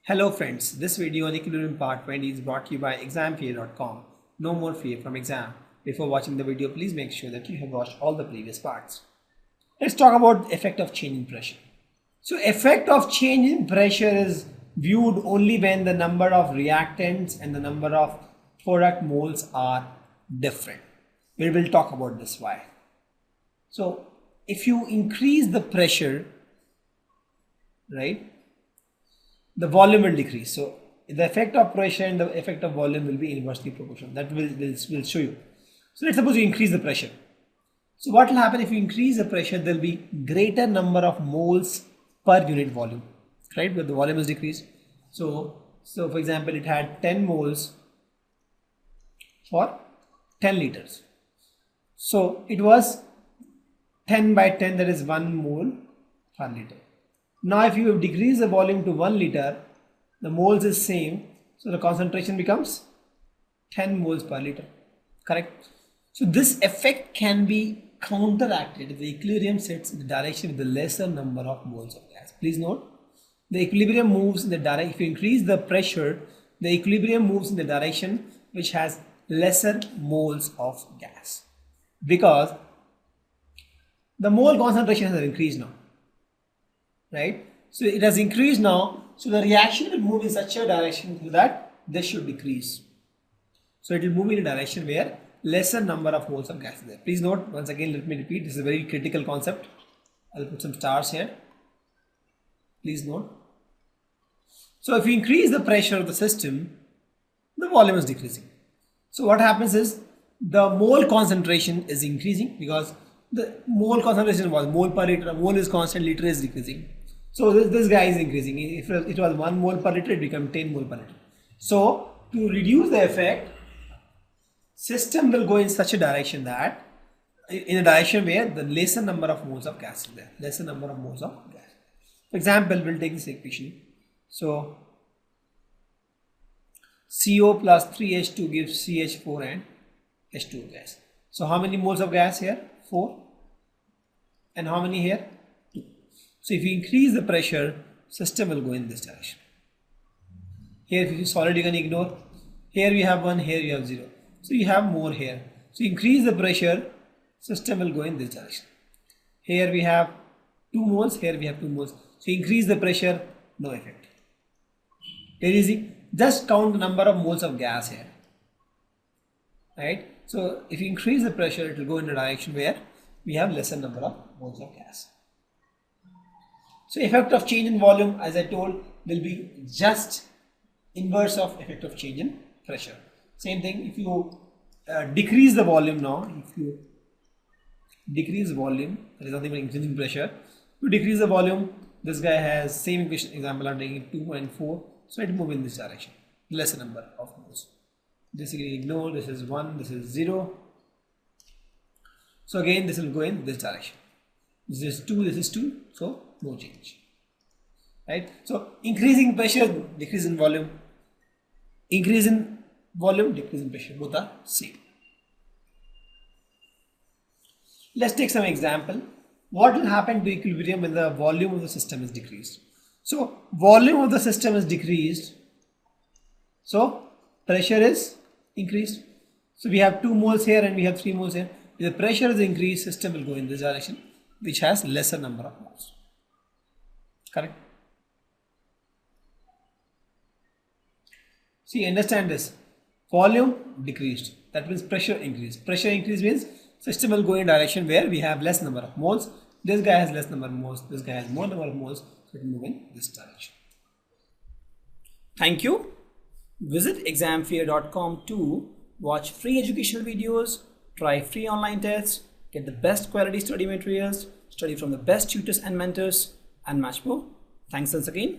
Hello friends, this video on equilibrium part 20 is brought to you by examfear.com. No more fear from exam. Before watching the video, please make sure that you have watched all the previous parts. Let's talk about the effect of change in pressure. So effect of change in pressure is viewed only when the number of reactants and the number of product moles are different. We will talk about this why. So if you increase the pressure, right, the volume will decrease. So the effect of pressure and the effect of volume will be inversely proportional. That will show you. So let's suppose you increase the pressure. So what will happen if you increase the pressure? There will be greater number of moles per unit volume, right? But the volume is decreased. So for example, it had 10 moles for 10 liters. So it was 10 by 10, that is 1 mole per liter. Now if you have decreased the volume to 1 liter, the moles is same, so the concentration becomes 10 moles per liter, correct? So this effect can be counteracted if the equilibrium sets in the direction with the lesser number of moles of gas. Please note, the equilibrium moves in the direction, if you increase the pressure, the equilibrium moves in the direction which has lesser moles of gas, because the mole concentration has increased now. Right, so it has increased now, so the reaction will move in such a direction that this should decrease. So it will move in a direction where lesser number of moles of gas is there. Please note, once again, let me repeat, this is a very critical concept. I'll put some stars here. Please note. So if you increase the pressure of the system, the volume is decreasing. So what happens is the mole concentration is increasing, because the mole concentration was mole per liter, mole is constant, liter is decreasing. So this guy is increasing. If it was 1 mole per liter, it became 10 mole per liter. So to reduce the effect, system will go in such a direction that, in a direction where the lesser number of moles of gas is there. Lesser number of moles of gas. For example, we'll take this equation. So CO plus 3H2 gives CH4 and H2 gas. So how many moles of gas here? 4. And how many here? 2. So if you increase the pressure, system will go in this direction. Here if you solid, you can ignore. Here we have 1, here you have 0. So you have more here. So increase the pressure, system will go in this direction. Here we have 2 moles, here we have 2 moles. So increase the pressure, no effect. Very easy. Just count the number of moles of gas here. Right? So if you increase the pressure, it will go in a direction where we have lesser number of moles of gas. So effect of change in volume, as I told, will be just inverse of effect of change in pressure. Same thing, if you decrease the volume now, if you decrease volume, there is nothing but increasing pressure. To decrease the volume, this guy has same equation, example I'm taking 2.4, so it will move in this direction, lesser number of moles. This you can ignore, this is 1, this is 0. So again this will go in this direction. This is 2, this is 2, so no change. Right? So increasing pressure, decrease in volume. Increase in volume, decrease in pressure, both are same. Let's take some example. What will happen to equilibrium when the volume of the system is decreased? So volume of the system is decreased, so pressure is increased. So we have 2 moles here and we have 3 moles here. If the pressure is increased, system will go in this direction, which has lesser number of moles. Correct? See, understand this. Volume decreased, that means pressure increased. Pressure increase means system will go in direction where we have less number of moles. This guy has less number of moles, this guy has more number of moles, so it will move in this direction. Thank you. Visit examfear.com to watch free educational videos, try free online tests, get the best quality study materials, study from the best tutors and mentors, and much more. Thanks once again.